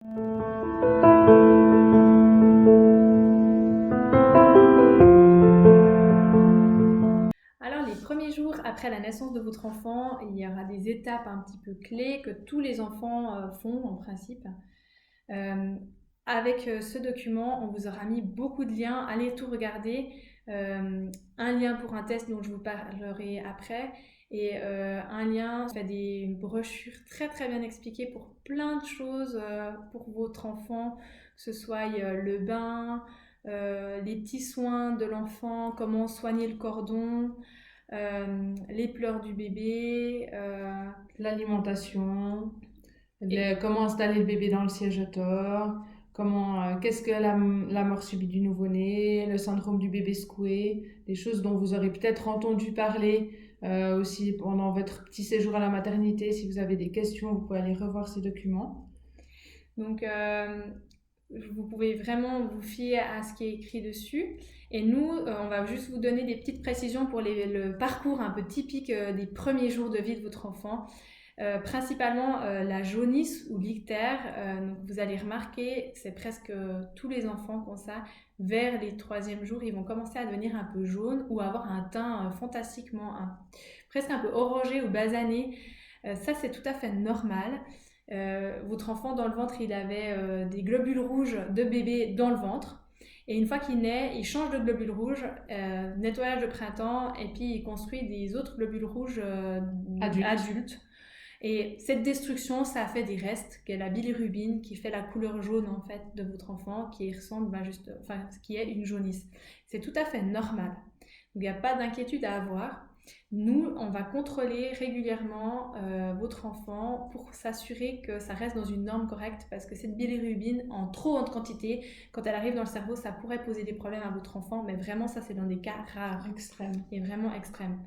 Alors, les premiers jours après la naissance de votre enfant, il y aura des étapes un petit peu clés que tous les enfants font en principe. Euh, Avec ce document, on vous aura mis beaucoup de liens. Allez tout regarder. Un lien pour un test dont je vous parlerai après. Et un lien, ça fait des brochures très très bien expliquées pour plein de choses pour votre enfant, que ce soit le bain, les petits soins de l'enfant, comment soigner le cordon, les pleurs du bébé. L'alimentation, Et comment installer le bébé dans le siège qu'est-ce que la mort subite du nouveau-né, le syndrome du bébé secoué, des choses dont vous aurez peut-être entendu parler aussi pendant votre petit séjour à la maternité. Si vous avez des questions, vous pouvez aller revoir ces documents. donc, vous pouvez vraiment vous fier à ce qui est écrit dessus. Et nous, on va juste vous donner des petites précisions pour le parcours un peu typique des premiers jours de vie de votre enfant. Principalement la jaunisse ou l'ictère. Donc vous allez remarquer, c'est presque tous les enfants qui ont ça. Vers les 3e jours, ils vont commencer à devenir un peu jaunes ou avoir un teint fantastiquement, presque un peu orangé ou basané. Ça, c'est tout à fait normal. Votre enfant dans le ventre, il avait des globules rouges de bébé dans le ventre. Et une fois qu'il naît, il change de globules rouges, nettoyage de printemps, et puis il construit des autres globules rouges adultes. Et cette destruction, ça a fait des restes, qui est la bilirubine, qui fait la couleur jaune en fait de votre enfant, qui ressemble qui est une jaunisse. C'est tout à fait normal. Donc il n'y a pas d'inquiétude à avoir. Nous, on va contrôler régulièrement votre enfant pour s'assurer que ça reste dans une norme correcte, parce que cette bilirubine en trop grande quantité, quand elle arrive dans le cerveau, ça pourrait poser des problèmes à votre enfant, mais vraiment ça c'est dans des cas rares Extrême. et vraiment extrêmes.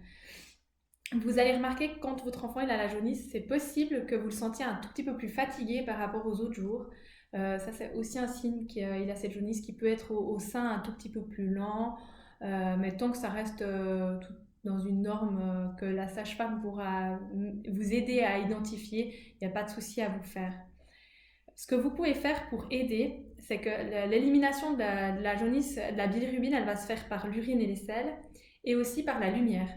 Vous allez remarquer que quand votre enfant il a la jaunisse, c'est possible que vous le sentiez un tout petit peu plus fatigué par rapport aux autres jours. Ça, c'est aussi un signe qu'il a cette jaunisse qui peut être au sein un tout petit peu plus lent, mais tant que ça reste dans une norme que la sage-femme pourra vous aider à identifier, il n'y a pas de souci à vous faire. Ce que vous pouvez faire pour aider, c'est que l'élimination de la jaunisse, de la bilirubine, elle va se faire par l'urine et les selles, et aussi par la lumière.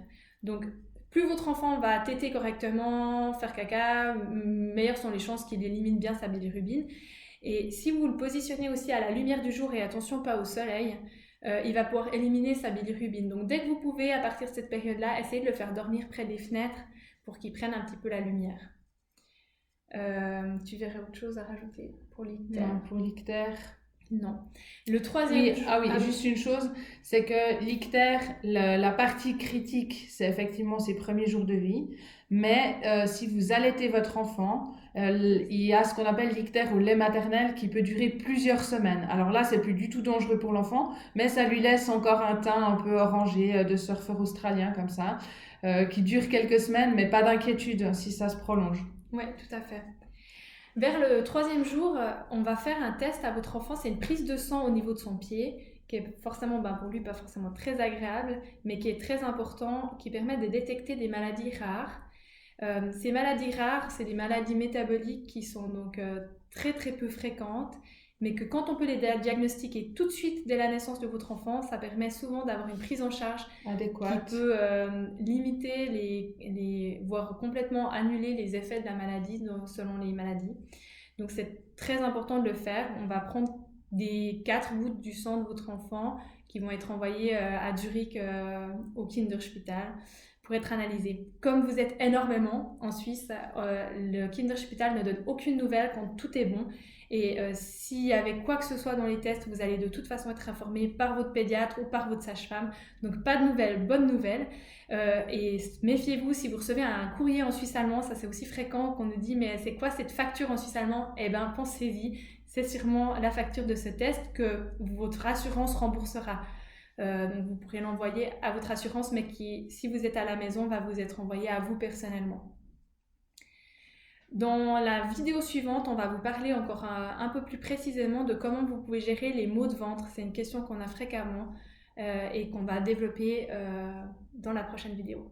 Donc, plus votre enfant va téter correctement, faire caca, meilleures sont les chances qu'il élimine bien sa bilirubine. Et si vous le positionnez aussi à la lumière du jour, et attention pas au soleil, il va pouvoir éliminer sa bilirubine. Donc dès que vous pouvez, à partir de cette période-là, essayez de le faire dormir près des fenêtres pour qu'il prenne un petit peu la lumière. Tu verrais autre chose à rajouter pour l'ictère? Non, pour l'ictère. Non. Le troisième Oui, jour... ah oui, Ah oui. juste une chose, c'est que l'ictère, la partie critique, c'est effectivement ses premiers jours de vie. Mais si vous allaitez votre enfant, il y a ce qu'on appelle l'ictère au lait maternel qui peut durer plusieurs semaines. Alors là, c'est plus du tout dangereux pour l'enfant, mais ça lui laisse encore un teint un peu orangé de surfeur australien comme ça, qui dure quelques semaines, mais pas d'inquiétude si ça se prolonge. Oui, tout à fait. Vers le 3e jour, on va faire un test à votre enfant. C'est une prise de sang au niveau de son pied, qui est forcément, pour lui, pas forcément très agréable, mais qui est très important, qui permet de détecter des maladies rares. Ces maladies rares, c'est des maladies métaboliques qui sont donc très très peu fréquentes, mais que quand on peut les diagnostiquer tout de suite dès la naissance de votre enfant, ça permet souvent d'avoir une prise en charge qui Adéquate. peut limiter, voire complètement annuler les effets de la maladie selon les maladies. Donc c'est très important de le faire. On va prendre des 4 gouttes du sang de votre enfant qui vont être envoyées à Zurich au Kinderspital pour être analysées. Comme vous êtes énormément en Suisse, le Kinderspital ne donne aucune nouvelle quand tout est bon. Et si avec quoi que ce soit dans les tests, vous allez de toute façon être informé par votre pédiatre ou par votre sage-femme. Donc pas de nouvelles, bonnes nouvelles. Et méfiez-vous si vous recevez un courrier en suisse allemand, ça c'est aussi fréquent qu'on nous dit mais c'est quoi cette facture en suisse allemand? Eh bien pensez-y, c'est sûrement la facture de ce test que votre assurance remboursera. Donc vous pourrez l'envoyer à votre assurance, mais qui, si vous êtes à la maison, va vous être envoyé à vous personnellement. Dans la vidéo suivante, on va vous parler encore un peu plus précisément de comment vous pouvez gérer les maux de ventre. C'est une question qu'on a fréquemment et qu'on va développer dans la prochaine vidéo.